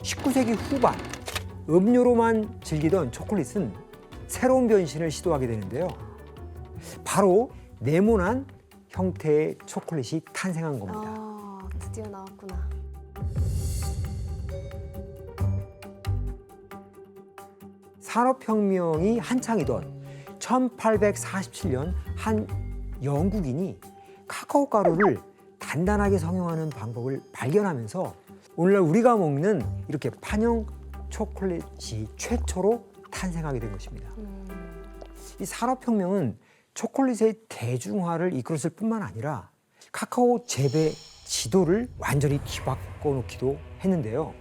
19세기 후반 음료로만 즐기던 초콜릿은 새로운 변신을 시도하게 되는데요. 바로 네모난 형태의 초콜릿이 탄생한 겁니다. 아, 드디어 나왔구나. 산업혁명이 한창이던 1847년 한 영국인이 카카오 가루를 단단하게 성형하는 방법을 발견하면서 오늘날 우리가 먹는 이렇게 판형 초콜릿이 최초로 탄생하게 된 것입니다. 이 산업혁명은 초콜릿의 대중화를 이끌었을 뿐만 아니라 카카오 재배 지도를 완전히 뒤바꿔 놓기도 했는데요.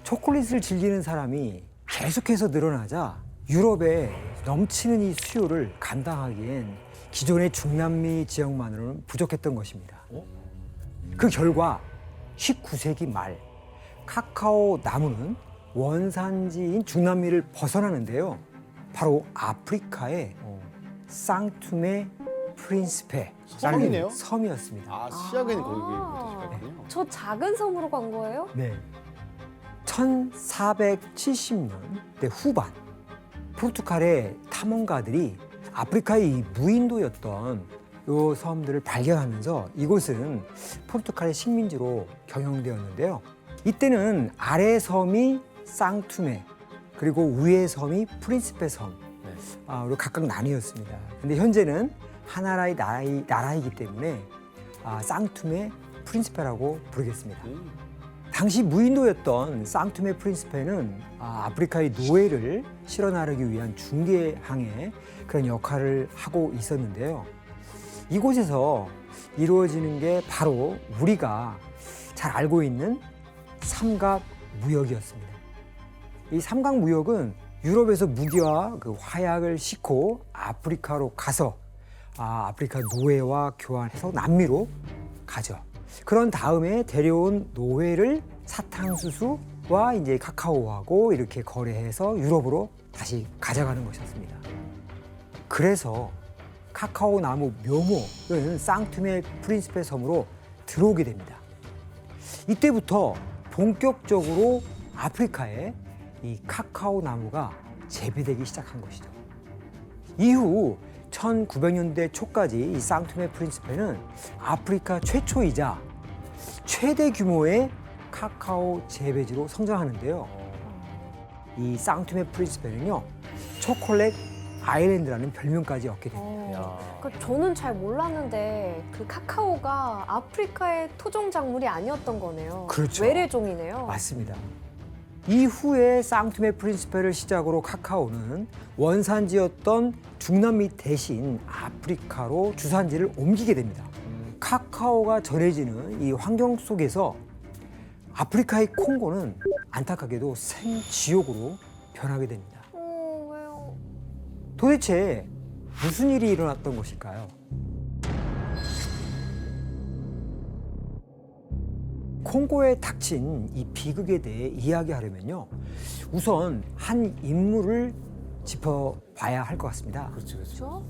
초콜릿을 즐기는 사람이 계속해서 늘어나자 유럽에 넘치는 이 수요를 감당하기엔 기존의 중남미 지역만으로는 부족했던 것입니다. 그 결과 19세기 말 카카오 나무는 원산지인 중남미를 벗어나는데요. 바로 아프리카의 상투메 프린시페 섬이네요? 섬이었습니다. 아, 시작은 거기부터 시작했군요. 저 작은 섬으로 간 거예요? 네. 1470년대 후반 포르투갈의 탐험가들이 아프리카의 이 무인도였던 이 섬들을 발견하면서 이곳은 포르투갈의 식민지로 경영되었는데요. 이때는 아래 섬이 쌍투메 그리고 위에 섬이 프린시페 섬으로 각각 나뉘었습니다. 근데 현재는 하나의 나라이기 때문에 쌍투메 프린시페라고 부르겠습니다. 당시 무인도였던 쌍투메 프린시페는 아프리카의 노예를 실어 나르기 위한 중개항의 그런 역할을 하고 있었는데요. 이곳에서 이루어지는 게 바로 우리가 잘 알고 있는 삼각무역이었습니다. 이 삼각무역은 유럽에서 무기와 그 화약을 싣고 아프리카로 가서 아프리카 노예와 교환해서 남미로 가죠. 그런 다음에 데려온 노예를 사탕수수와 이제 카카오하고 이렇게 거래해서 유럽으로 다시 가져가는 것이었습니다. 그래서 카카오 나무 묘목은 쌍투메 프린시페 섬으로 들어오게 됩니다. 이때부터 본격적으로 아프리카에 이 카카오 나무가 재배되기 시작한 것이죠. 이후 1900년대 초까지 이 쌍투메 프린시페는 아프리카 최초이자 최대 규모의 카카오 재배지로 성장하는데요. 이 쌍투메 프린시페는요, 초콜릿 아일랜드라는 별명까지 얻게 됩니다. 그러니까 저는 잘 몰랐는데 그 카카오가 아프리카의 토종 작물이 아니었던 거네요. 그렇죠. 외래종이네요. 맞습니다. 이후에 쌍투메 프린시페를 시작으로 카카오는 원산지였던 중남미 대신 아프리카로 주산지를 옮기게 됩니다. 카카오가 전해지는 이 환경 속에서 아프리카의 콩고는 안타깝게도 생지옥으로 변하게 됩니다. 왜요? 도대체 무슨 일이 일어났던 것일까요? 콩고에 닥친 이 비극에 대해 이야기하려면요, 우선 한 인물을 짚어봐야 할 것 같습니다. 그렇죠?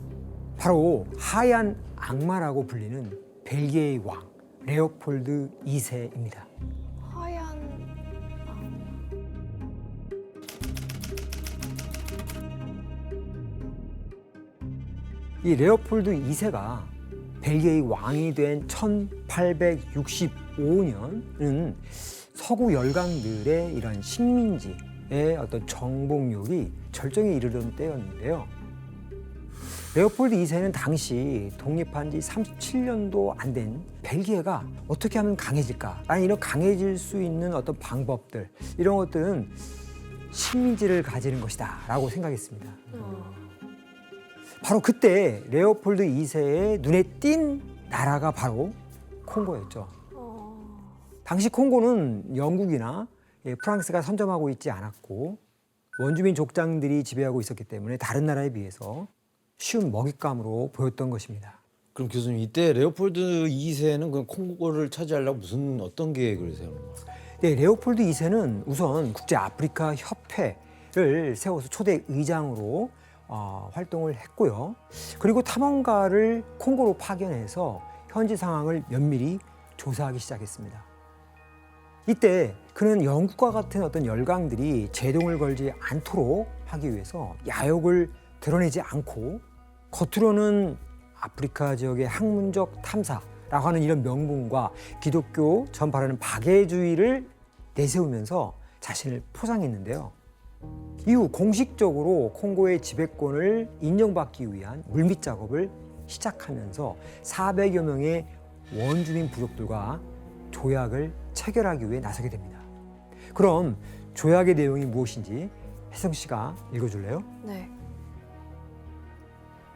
바로 하얀 악마라고 불리는 벨기에의 왕 레오폴드 2세입니다. 하얀 이 레오폴드 2세가 벨기에의 왕이 된 1865년은 서구 열강들의 이런 식민지의 어떤 정복력이 절정에 이르던 때였는데요. 레오폴드 2세는 당시 독립한 지 37년도 안 된 벨기에가 어떻게 하면 강해질까? 아니, 이런 강해질 수 있는 어떤 방법들, 이런 것들은 식민지를 가지는 것이다 라고 생각했습니다. 바로 그때 레오폴드 2세의 눈에 띈 나라가 바로 콩고였죠. 당시 콩고는 영국이나 프랑스가 선점하고 있지 않았고 원주민 족장들이 지배하고 있었기 때문에 다른 나라에 비해서 쉬운 먹잇감으로 보였던 것입니다. 그럼 교수님, 이때 레오폴드 2세는 그 콩고를 차지하려고 어떤 계획을 세우는 거예요? 네, 레오폴드 2세는 우선 국제 아프리카 협회를 세워서 초대 의장으로 활동을 했고요. 그리고 탐험가를 콩고로 파견해서 현지 상황을 면밀히 조사하기 시작했습니다. 이때 그는 영국과 같은 어떤 열강들이 제동을 걸지 않도록 하기 위해서 야욕을 드러내지 않고 겉으로는 아프리카 지역의 학문적 탐사라고 하는 이런 명분과 기독교 전파라는 박애주의를 내세우면서 자신을 포장했는데요. 이후 공식적으로 콩고의 지배권을 인정받기 위한 물밑 작업을 시작하면서 400여 명의 원주민 부족들과 조약을 체결하기 위해 나서게 됩니다. 그럼 조약의 내용이 무엇인지 혜성 씨가 읽어줄래요? 네.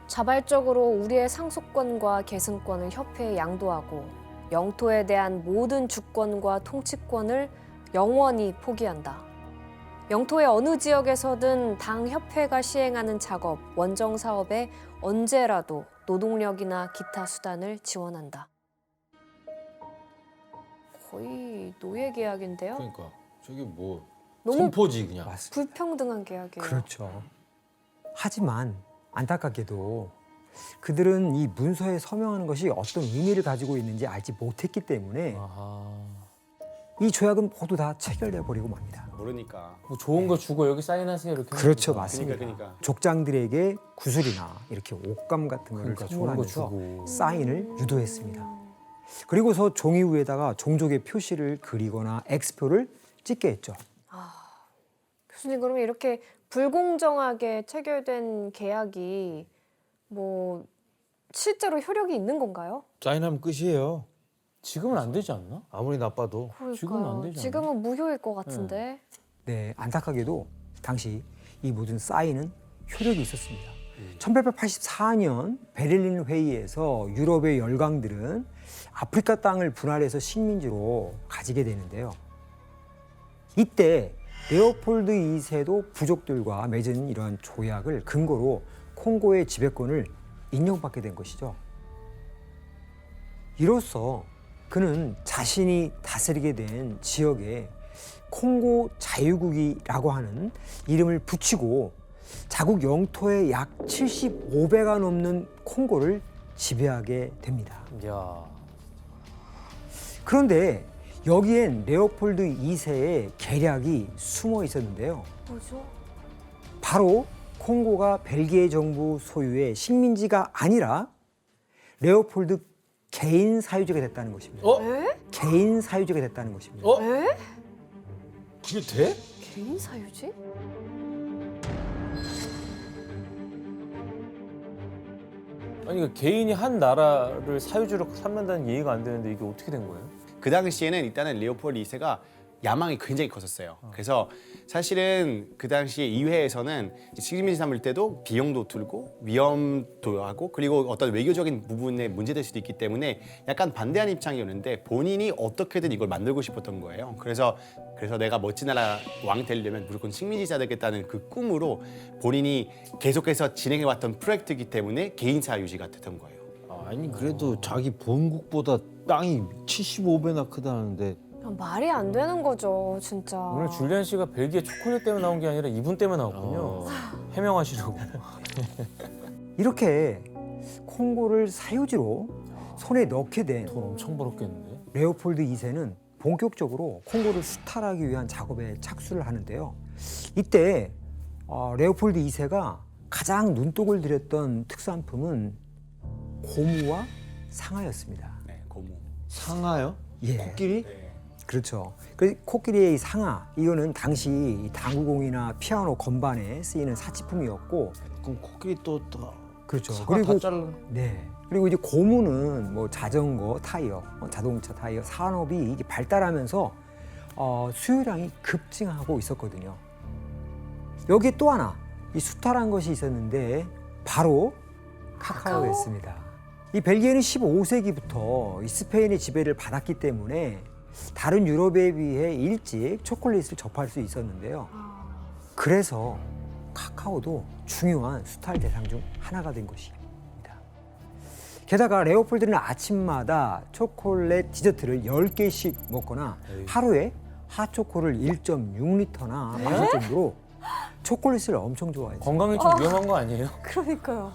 자발적으로 우리의 상속권과 계승권을 협회에 양도하고 영토에 대한 모든 주권과 통치권을 영원히 포기한다. 영토의 어느 지역에서든 당 협회가 시행하는 작업, 원정 사업에 언제라도 노동력이나 기타 수단을 지원한다. 거의 노예 계약인데요. 그러니까 저게 뭐 너무 선포지 그냥. 맞습니다. 불평등한 계약이에요. 그렇죠. 하지만 안타깝게도 그들은 이 문서에 서명하는 것이 어떤 의미를 가지고 있는지 알지 못했기 때문에 아하. 이 조약은 모두 다 체결돼 버리고 맙니다. 모르니까. 뭐 좋은 거 주고 여기 사인하세요 이렇게. 그렇죠, 하는 거구나. 맞습니다. 그러니까. 족장들에게 구슬이나 이렇게 옷감 같은 거를 그러니까 좋은 거 선물하면서 주고. 사인을 유도했습니다. 그리고서 종이 위에다가 종족의 표시를 그리거나 X표를 찍게 했죠. 교수님, 그러면 이렇게 불공정하게 체결된 계약이 뭐 실제로 효력이 있는 건가요? 사인하면 끝이에요. 지금은 안 되지 않나? 아무리 나빠도. 지금은 안 되지 않나? 지금은 무효일 것 같은데. 네, 안타깝게도 당시 이 모든 사인은 효력이 있었습니다. 1884년 베를린 회의에서 유럽의 열강들은 아프리카 땅을 분할해서 식민지로 가지게 되는데요. 이때 레오폴드 2세도 부족들과 맺은 이러한 조약을 근거로 콩고의 지배권을 인정받게 된 것이죠. 이로써 그는 자신이 다스리게 된 지역에 콩고 자유국이라고 하는 이름을 붙이고 자국 영토의 약 75배가 넘는 콩고를 지배하게 됩니다. 야. 그런데 여기엔 레오폴드 2세의 계략이 숨어 있었는데요. 뭐죠? 바로 콩고가 벨기에 정부 소유의 식민지가 아니라 레오폴드 개인 사유지가 됐다는 것입니다. 어? 에? 개인 사유지가 됐다는 것입니다. 어? 에? 그게 돼? 개인 사유지? 아니 그 개인이 한 나라를 사유지로 삼는다는 이해가 안 되는데 이게 어떻게 된 거예요? 그 당시에는 일단은 레오폴드 2세가 야망이 굉장히 컸었어요. 그래서 사실은 그 당시에 의회에서는 식민지 삼을 때도 비용도 들고 위험도 하고 그리고 어떤 외교적인 부분에 문제될 수도 있기 때문에 약간 반대하는 입장이었는데 본인이 어떻게든 이걸 만들고 싶었던 거예요. 그래서 내가 멋진 나라 왕이 되려면 무조건 식민지자 되겠다는 그 꿈으로 본인이 계속해서 진행해왔던 프로젝트이기 때문에 개인 사유지가 됐던 거예요. 아니 그래도 자기 본국보다 땅이 75배나 크다는데 말이 안 되는 거죠, 진짜. 오늘 줄리안 씨가 벨기에 초콜릿 때문에 나온 게 아니라 이분 때문에 나왔군요. 어. 해명하시려고. 이렇게 콩고를 사유지로 손에 넣게 된 돈 엄청 벌었겠는데. 레오폴드 2세는 본격적으로 콩고를 수탈하기 위한 작업에 착수를 하는데요. 이때 레오폴드 2세가 가장 눈독을 들였던 특산품은 고무와 상아였습니다. 네, 고무. 상하요? 예. 코끼리? 그렇죠. 그 코끼리의 이 상아, 이거는 당시 이 당구공이나 피아노 건반에 쓰이는 사치품이었고, 그럼 코끼리 또 그렇죠. 사과 그리고 다 잘라. 네. 그리고 이제 고무는 뭐 자전거 타이어, 자동차 타이어 산업이 이게 발달하면서 수요량이 급증하고 있었거든요. 여기에 또 하나 이 수탈한 것이 있었는데 바로 카카오였습니다. 이 벨기에는 15세기부터 이 스페인의 지배를 받았기 때문에 다른 유럽에 비해 일찍 초콜릿을 접할 수 있었는데요. 그래서 카카오도 중요한 수탈 대상 중 하나가 된 것입니다. 게다가 레오폴드는 아침마다 초콜릿 디저트를 10개씩 먹거나 하루에 핫초코를 1.6리터나 마실 정도로 초콜릿을 엄청 좋아했어요. 건강에 좀 위험한 거 아니에요? 그러니까요.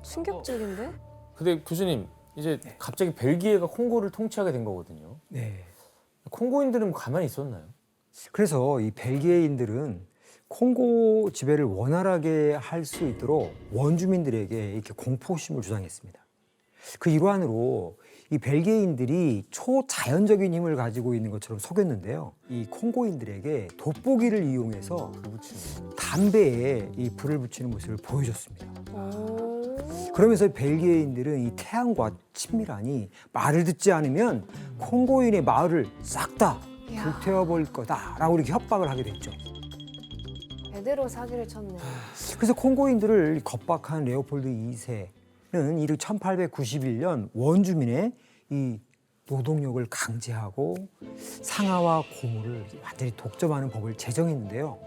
충격적인데? 근데 교수님 이제 갑자기 벨기에가 콩고를 통치하게 된 거거든요. 네. 콩고인들은 가만히 있었나요? 그래서 이 벨기에인들은 콩고 지배를 원활하게 할 수 있도록 원주민들에게 이렇게 공포심을 주장했습니다. 그 일환으로 이 벨기에인들이 초자연적인 힘을 가지고 있는 것처럼 속였는데요. 이 콩고인들에게 돋보기를 이용해서 담배에 이 불을 붙이는 모습을 보여줬습니다. 그러면서 벨기에인들은 이 태양과 친밀하니 말을 듣지 않으면 콩고인의 마을을 싹 다 불태워버릴 거다라고 이렇게 협박을 하게 됐죠. 제대로 사기를 쳤네. 그래서 콩고인들을 겁박한 레오폴드 2세는 이를 1891년 원주민의 이 노동력을 강제하고 상하와 고무를 완전히 독점하는 법을 제정했는데요.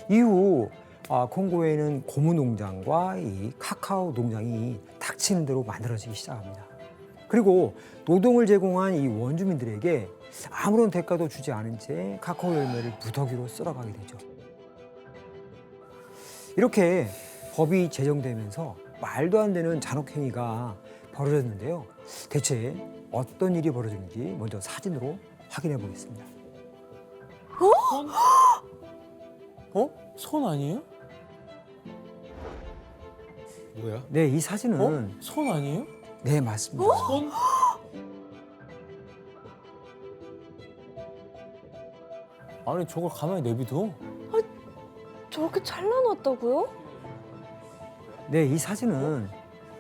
이후 콩고에는 고무 농장과 이 카카오 농장이 닥치는 대로 만들어지기 시작합니다. 그리고 노동을 제공한 이 원주민들에게 아무런 대가도 주지 않은 채 카카오 열매를 무더기로 쓸어가게 되죠. 이렇게 법이 제정되면서 말도 안 되는 잔혹행위가 벌어졌는데요. 대체 어떤 일이 벌어졌는지 먼저 사진으로 확인해 보겠습니다. 손 아니에요? 뭐야? 네, 이 사진은 손 아니에요? 네, 맞습니다. 손? 아니 저걸 가만히 내비둬? 저렇게 잘라놨다고요? 네, 이 사진은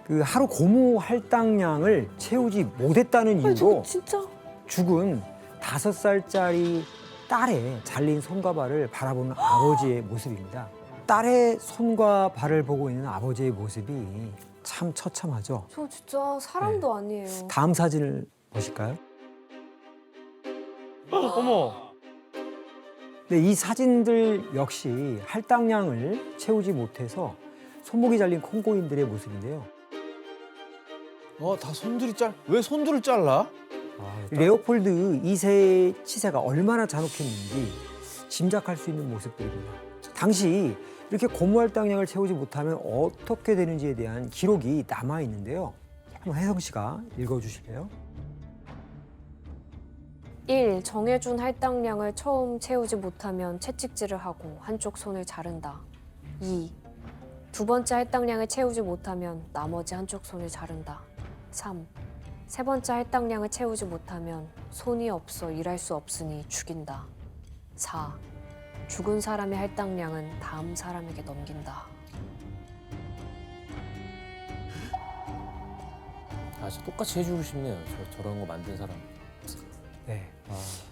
그 하루 고무 할당량을 채우지 못했다는 아니 저거 이유로 진짜 죽은 5살짜리 딸의 잘린 손과 발을 바라보는 아버지의 모습입니다. 딸의 손과 발을 보고 있는 아버지의 모습이 참 처참하죠. 저 진짜 사람도 아니에요. 다음 사진을 보실까요? 어머. 네, 이 사진들 역시 할당량을 채우지 못해서 손목이 잘린 콩고인들의 모습인데요. 다 왜 손들을 잘라? 레오폴드 2세의 치세가 얼마나 잔혹했는지 짐작할 수 있는 모습들입니다. 당시 이렇게 고무 할당량을 채우지 못하면 어떻게 되는지에 대한 기록이 남아 있는데요. 한번 혜성 씨가 읽어주실래요? 1. 정해준 할당량을 처음 채우지 못하면 채찍질을 하고 한쪽 손을 자른다. 2. 두 번째 할당량을 채우지 못하면 나머지 한쪽 손을 자른다. 3. 세 번째 할당량을 채우지 못하면 손이 없어 일할 수 없으니 죽인다. 4. 죽은 사람의 할당량은 다음 사람에게 넘긴다. 진짜 똑같이 해주고 싶네요. 저런 거 만든 사람. 네.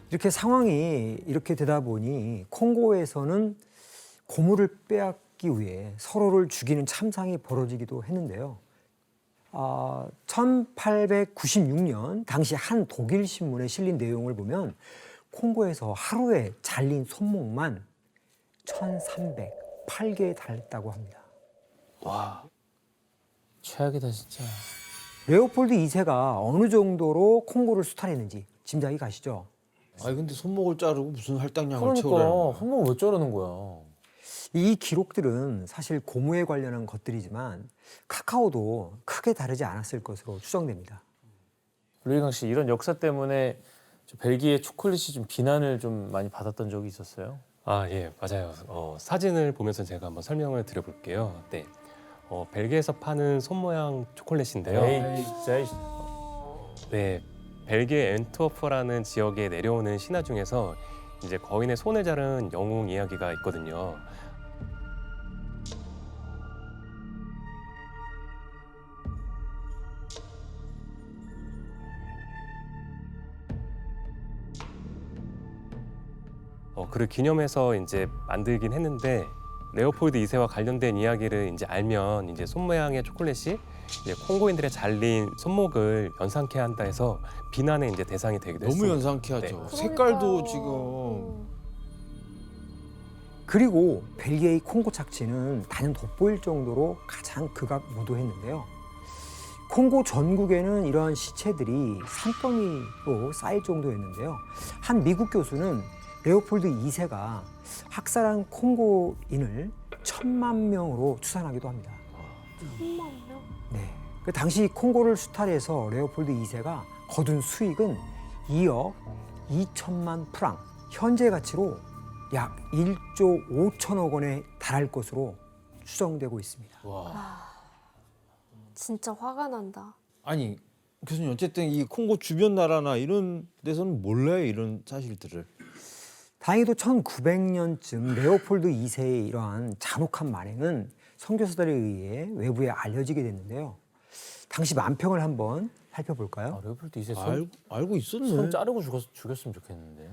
이렇게 상황이 이렇게 되다 보니 콩고에서는 고무를 빼앗기 위해 서로를 죽이는 참상이 벌어지기도 했는데요. 1896년 당시 한 독일 신문에 실린 내용을 보면 콩고에서 하루에 잘린 손목만 1,308개에 달했다고 합니다. 와. 최악이다 진짜. 레오폴드 2세가 어느 정도로 콩고를 수탈했는지 짐작이 가시죠? 아니 근데 손목을 자르고 무슨 할당량을 그러니까 채우라는 손목 왜 자르는 거야? 이 기록들은 사실 고무에 관련한 것들이지만 카카오도 크게 다르지 않았을 것으로 추정됩니다. 루이강 씨 이런 역사 때문에 벨기에 초콜릿이 좀 비난을 좀 많이 받았던 적이 있었어요? 예, 맞아요. 사진을 보면서 제가 한번 설명을 드려볼게요. 네, 벨기에에서 파는 손 모양 초콜릿인데요. 에이 진짜. 네, 벨기에 앤트워프라는 지역에 내려오는 신화 중에서 이제 거인의 손을 자른 영웅 이야기가 있거든요. 그를 기념해서 이제 만들긴 했는데 레오폴드 2세와 관련된 이야기를 이제 알면 이제 손 모양의 초콜릿이 이제 콩고인들의 잘린 손목을 연상케 한다 해서 비난의 이제 대상이 되기도 너무 했습니다. 연상케 하죠. 네. 색깔도 그러니까요. 지금 그리고 벨기에의 콩고 착취는 단연 돋보일 정도로 가장 극악무도했는데요. 콩고 전국에는 이러한 시체들이 산더미로 쌓일 정도였는데요. 한 미국 교수는 레오폴드 2세가 학살한 콩고인을 1,000,000명으로 추산하기도 합니다. 1,000,000명? 네. 그 당시 콩고를 수탈해서 레오폴드 2세가 거둔 수익은 2억 2천만 프랑, 현재 가치로 약 1조 5천억 원에 달할 것으로 추정되고 있습니다. 진짜 화가 난다. 아니 교수님 어쨌든 이 콩고 주변 나라나 이런 데서는 몰라요 이런 사실들을. 다행히도 1900년쯤 레오폴드 2세의 이러한 잔혹한 만행은 선교사들에 의해 외부에 알려지게 됐는데요. 당시 만평을 한번 살펴볼까요? 아, 레오폴드 2세 손, 알고 있었네. 손 자르고 죽였으면 좋겠는데.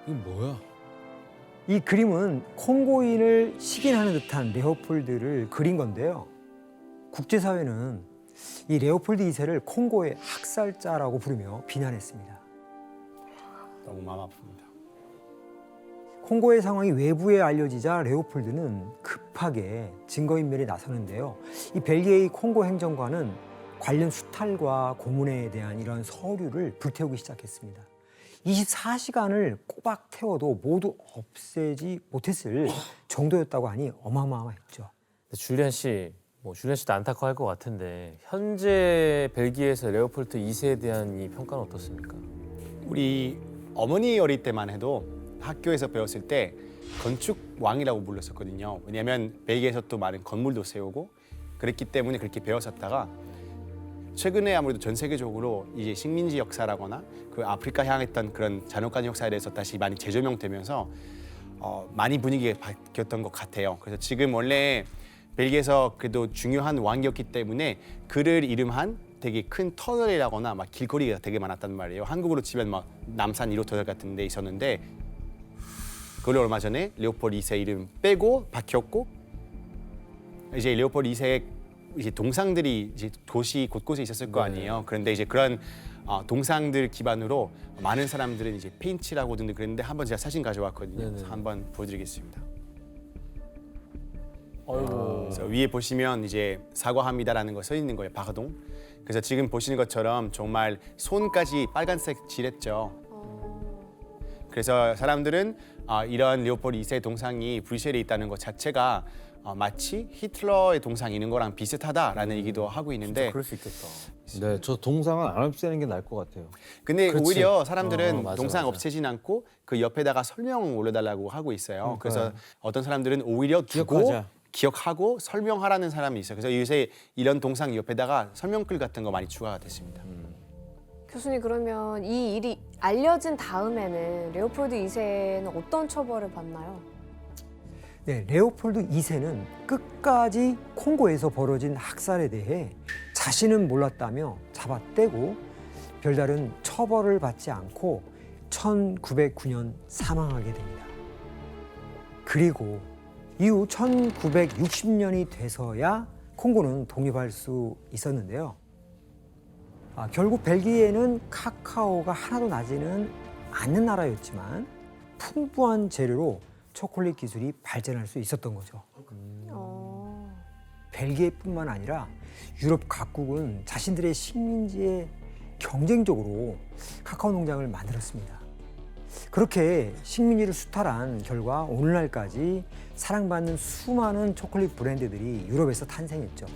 이게 뭐야? 이 그림은 콩고인을 식인하는 듯한 레오폴드를 그린 건데요. 국제사회는 이 레오폴드 2세를 콩고의 학살자라고 부르며 비난했습니다. 너무 마음 아픕니다. 콩고의 상황이 외부에 알려지자 레오폴드는 급하게 증거인멸에 나서는데요. 이 벨기에의 콩고 행정관은 관련 수탈과 고문에 대한 이런 서류를 불태우기 시작했습니다. 24시간을 꼬박 태워도 모두 없애지 못했을 정도였다고 하니 어마어마했죠. 줄리안 씨, 줄리안 씨도 안타까워할 것 같은데 현재 벨기에에서 레오폴드 2세에 대한 이 평가는 어떻습니까? 우리 어머니 어릴 때만 해도 학교에서 배웠을 때 건축 왕이라고 불렀었거든요. 왜냐하면 벨기에에서 또 많은 건물도 세우고 그랬기 때문에 그렇게 배웠었다가 최근에 아무래도 전 세계적으로 이제 식민지 역사라거나 그 아프리카 향했던 그런 잔혹한 역사에 대해서 다시 많이 재조명되면서 많이 분위기가 바뀌었던 것 같아요. 그래서 지금 원래 벨기에에서 그래도 중요한 왕이었기 때문에 그를 이름한 되게 큰 터널이라거나 막 길거리가 되게 많았단 말이에요. 한국으로 치면 막 남산 1호 터널 같은 데 있었는데 그걸 얼마 전에 레오폴드 2세 이름 빼고 바뀌었고 이제 레오폴드 2세의 이제 동상들이 이제 도시 곳곳에 있었을 거 아니에요. 그런데 이제 그런 동상들 기반으로 많은 사람들은 이제 페인츠라고 등등 그랬는데 한번 제가 사진 가져왔거든요. 그래서 한번 보여드리겠습니다. 그래서 위에 보시면 이제 사과합니다라는 거 써 있는 거예요. 바가동. 그래서 지금 보시는 것처럼 정말 손까지 빨간색 칠했죠. 그래서 사람들은 이런 레오폴드 2세 동상이 브뤼셀에 있다는 것 자체가 마치 히틀러의 동상이 있는 거랑 비슷하다라는 얘기도 하고 있는데 그럴 수 있겠다. 네, 저 동상은 안 없애는 게 나을 것 같아요. 근데 그렇지. 오히려 사람들은 맞아, 동상 맞아. 없애진 않고 그 옆에다가 설명 올려달라고 하고 있어요. 그래서 그러니까요. 어떤 사람들은 오히려 두고 기억하자. 기억하고 설명하라는 사람이 있어요. 그래서 요새 이런 동상 옆에다가 설명글 같은 거 많이 추가가 됐습니다. 교수님, 그러면 이 일이 알려진 다음에는 레오폴드 2세는 어떤 처벌을 받나요? 네, 레오폴드 2세는 끝까지 콩고에서 벌어진 학살에 대해 자신은 몰랐다며 잡아떼고 별다른 처벌을 받지 않고 1909년 사망하게 됩니다. 그리고 이후 1960년이 돼서야 콩고는 독립할 수 있었는데요. 결국 벨기에는 카카오가 하나도 나지는 않는 나라였지만 풍부한 재료로 초콜릿 기술이 발전할 수 있었던 거죠. 벨기에뿐만 아니라 유럽 각국은 자신들의 식민지에 경쟁적으로 카카오 농장을 만들었습니다. 그렇게 식민지를 수탈한 결과 오늘날까지 사랑받는 수많은 초콜릿 브랜드들이 유럽에서 탄생했죠.